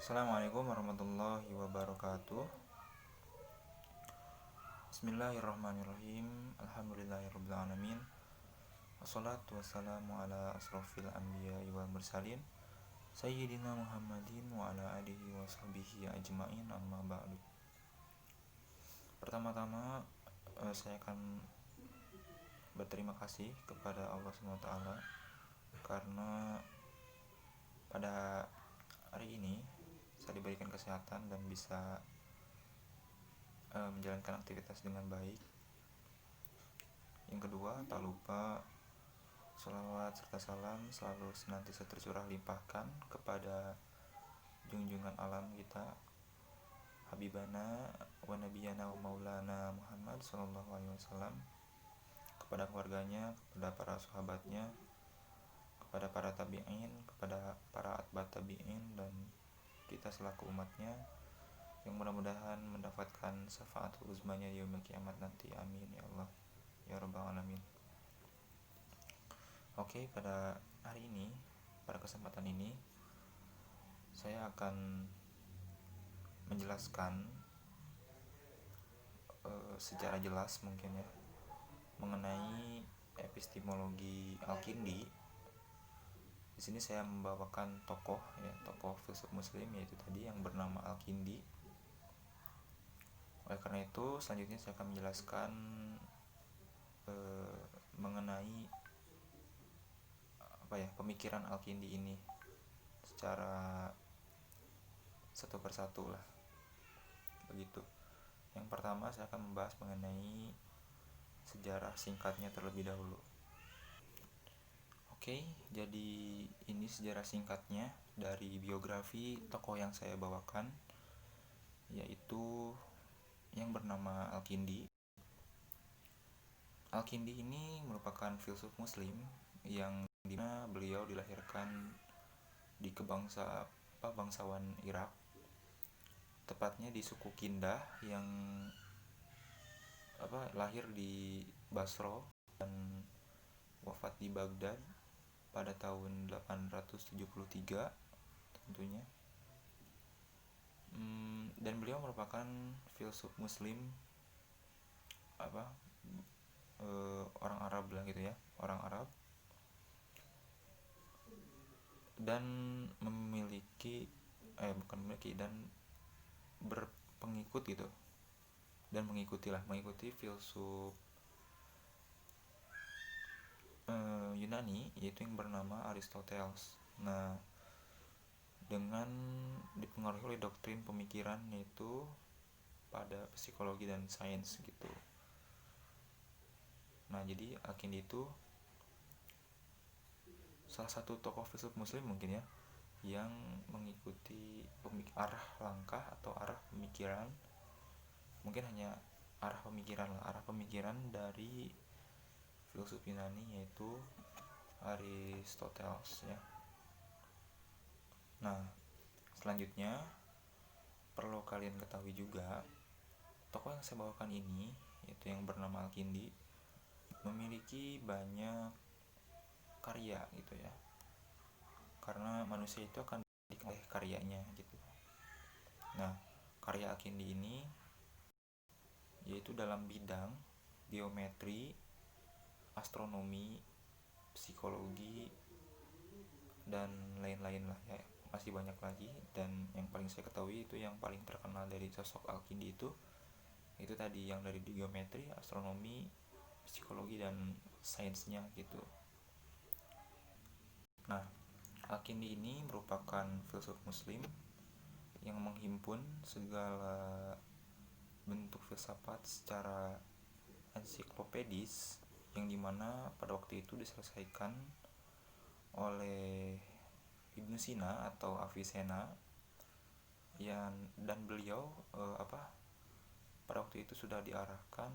Assalamualaikum warahmatullahi wabarakatuh. Bismillahirrahmanirrahim. Alhamdulillahirabbil alamin. Wassalatu wassalamu ala asrofil anbiya'i wal mursalin Sayyidina Muhammadin wa ala alihi wa sahbihi ajma'in, amma ba'du. Pertama-tama saya akan berterima kasih kepada Allah SWT karena pada hari ini saya diberikan kesehatan dan bisa menjalankan aktivitas dengan baik. Yang kedua, tak lupa sholawat serta salam selalu senantiasa tercurah limpahkan kepada junjungan alam kita, Habibana wa Nabiyana wa Maulana Muhammad sallallahu alaihi wasallam, kepada keluarganya, kepada para sahabatnya, kepada para tabi'in, kepada para atba' tabi'in, dan kita selaku umatnya yang mudah-mudahan mendapatkan syafaatul uzmanya di yaumil kiamat nanti. Amin ya Allah ya rabbal alamin. Oke, pada hari ini, pada kesempatan ini saya akan menjelaskan secara jelas mungkin ya mengenai epistemologi Al-Kindi. Di sini saya membawakan tokoh filsuf muslim, yaitu tadi yang bernama Al-Kindi. Oleh karena itu, selanjutnya saya akan menjelaskan mengenai pemikiran Al-Kindi ini secara satu persatu lah, begitu. Yang pertama, saya akan membahas mengenai sejarah singkatnya terlebih dahulu. Oke, jadi ini sejarah singkatnya dari biografi tokoh yang saya bawakan, yaitu yang bernama Al-Kindi. Al-Kindi ini merupakan filsuf muslim yang dimana beliau dilahirkan di bangsawan Irak, tepatnya di suku Kindah, yang lahir di Basro dan wafat di Baghdad pada tahun 873 tentunya. Dan beliau merupakan filsuf muslim orang Arab lah gitu ya, orang Arab, dan berpengikut gitu, dan mengikuti filsuf Yunani, yaitu yang bernama Aristoteles. Nah, dengan dipengaruhi oleh doktrin pemikiran yaitu pada psikologi dan sains gitu. Nah, jadi Al-Kindi itu salah satu tokoh filsuf muslim mungkin ya yang mengikuti arah langkah atau arah pemikiran, mungkin hanya arah pemikiran dari filsuf Yunani, yaitu Aristoteles ya. Nah, selanjutnya perlu kalian ketahui juga, tokoh yang saya bawakan ini, yaitu yang bernama Al-Kindi, memiliki banyak karya gitu ya, karena manusia itu akan dikenal oleh karyanya gitu. Nah, karya Al-Kindi ini yaitu dalam bidang geometri, astronomi, psikologi, dan lain-lain lah ya, masih banyak lagi. Dan yang paling saya ketahui itu yang paling terkenal dari sosok Al-Kindi itu tadi yang dari geometri, astronomi, psikologi, dan sainsnya gitu. Nah, Al-Kindi ini merupakan filsuf muslim yang menghimpun segala bentuk filsafat secara ensiklopedis, yang dimana pada waktu itu diselesaikan oleh Ibnu Sina atau Avicenna, dan beliau pada waktu itu sudah diarahkan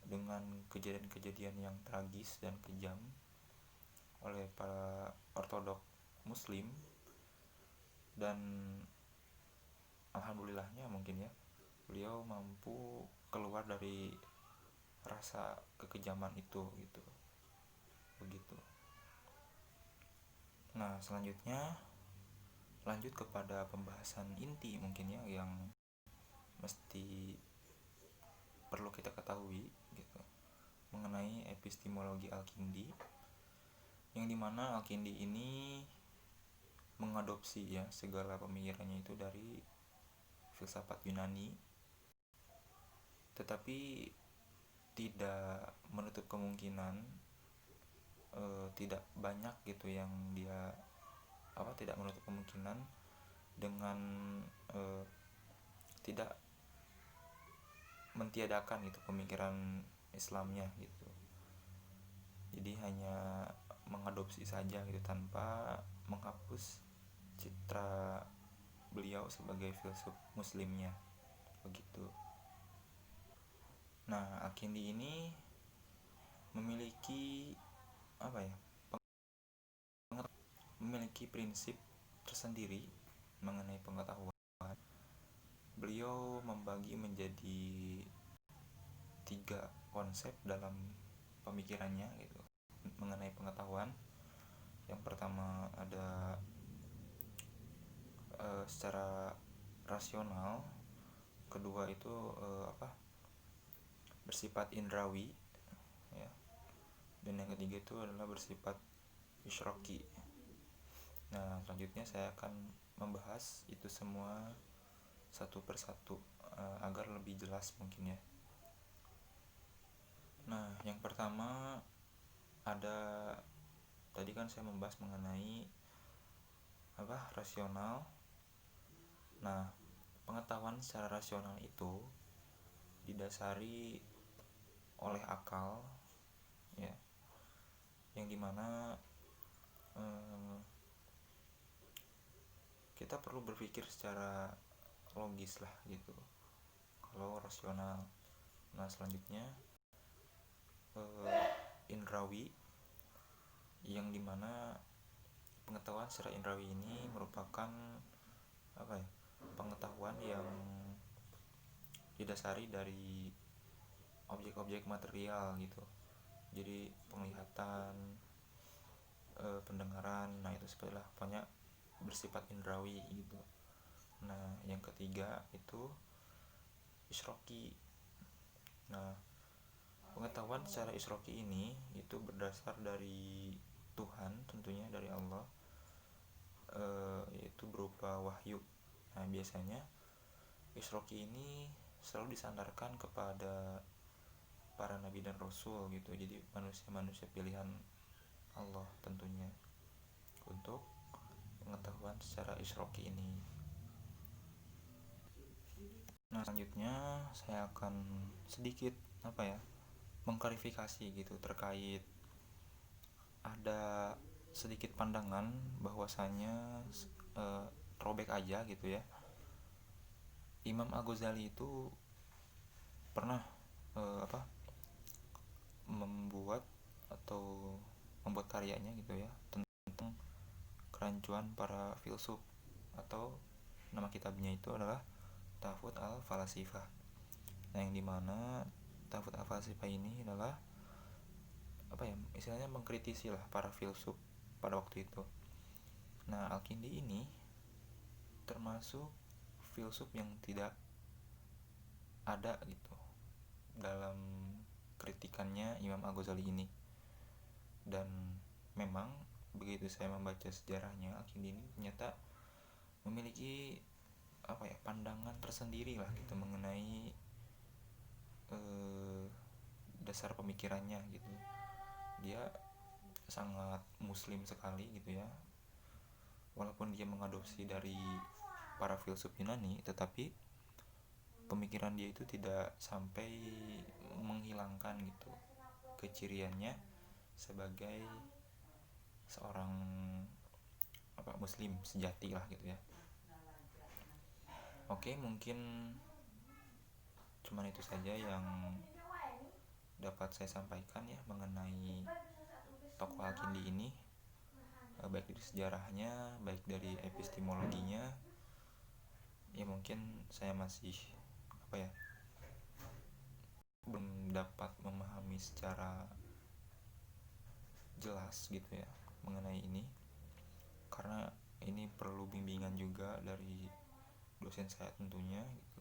dengan kejadian-kejadian yang tragis dan kejam oleh para ortodok muslim, dan alhamdulillahnya mungkin ya beliau mampu keluar dari rasa kekejaman itu gitu, begitu. Nah, selanjutnya lanjut kepada pembahasan inti mungkin ya, yang mesti perlu kita ketahui gitu, mengenai epistemologi Al-Kindi, yang dimana Al-Kindi ini mengadopsi ya segala pemikirannya itu dari filsafat Yunani, tetapi tidak menutup kemungkinan tidak banyak gitu yang dia tidak menutup kemungkinan dengan tidak mentiadakan gitu pemikiran Islamnya gitu. Jadi hanya mengadopsi saja gitu tanpa menghapus citra beliau sebagai filsuf muslimnya begitu. Nah, Al-Kindi ini memiliki memiliki prinsip tersendiri mengenai pengetahuan. Beliau membagi menjadi 3 konsep dalam pemikirannya gitu mengenai pengetahuan. Yang pertama ada secara rasional, kedua itu bersifat indrawi ya, dan yang ketiga itu adalah bersifat isyroki. Nah, selanjutnya saya akan membahas itu semua satu persatu agar lebih jelas mungkin ya. Nah, yang pertama ada, tadi kan saya membahas mengenai rasional. Nah, pengetahuan secara rasional itu didasari oleh akal ya, yang dimana kita perlu berpikir secara logis lah gitu kalau rasional. Nah, selanjutnya indrawi, yang dimana pengetahuan secara indrawi ini merupakan pengetahuan yang didasari dari objek-objek material gitu. Jadi penglihatan, pendengaran, nah itu seperti lah, pokoknya bersifat indrawi gitu. Nah, yang ketiga itu isyroki. Nah, pengetahuan secara isyroki ini itu berdasar dari Tuhan, tentunya dari Allah, yaitu berupa wahyu. Nah, biasanya isyroki ini selalu disandarkan kepada para nabi dan rasul gitu. Jadi manusia-manusia pilihan Allah tentunya untuk pengetahuan secara isyroki ini. Nah, selanjutnya saya akan sedikit mengklarifikasi gitu terkait ada sedikit pandangan bahwasanya throwback aja gitu ya, Imam Al-Ghazali itu pernah membuat karyanya gitu ya tentang kerancuan para filsuf, atau nama kitabnya itu adalah Tahfudz al-Falasifah. Nah, yang dimana Tahfudz al-Falasifah ini adalah istilahnya mengkritisi lah para filsuf pada waktu itu. Nah, Al-Kindi ini termasuk filsuf yang tidak ada gitu dalam kritikannya Imam Al-Ghazali ini. Dan memang begitu saya membaca sejarahnya, Al-Kindi ini ternyata memiliki pandangan tersendiri lah gitu mengenai dasar pemikirannya gitu. Dia sangat muslim sekali gitu ya, walaupun dia mengadopsi dari para filsuf Yunani, tetapi pemikiran dia itu tidak sampai menghilangkan gitu keciriannya sebagai seorang muslim sejati lah gitu ya. Oke, mungkin cuman itu saja yang dapat saya sampaikan ya mengenai tokoh Al-Kindi ini, baik dari sejarahnya, baik dari epistemologinya. Ya mungkin saya masih belum dapat memahami secara jelas gitu ya mengenai ini, karena ini perlu bimbingan juga dari dosen saya tentunya gitu.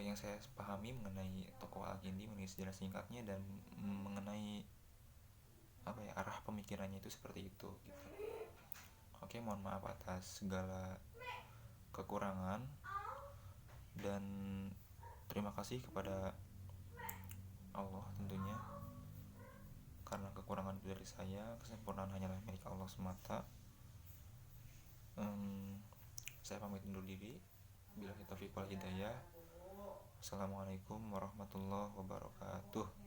Yang saya pahami mengenai tokoh Al-Kindi, mengenai sejarah singkatnya dan mengenai arah pemikirannya itu seperti itu gitu. Oke, mohon maaf atas segala kekurangan dan terima kasih kepada Allah tentunya, karena kekurangan itu dari saya, kesempurnaan hanyalah milik Allah semata. Saya pamit undur diri. Billahi taufiq wal hidayah. Assalamualaikum warahmatullahi wabarakatuh.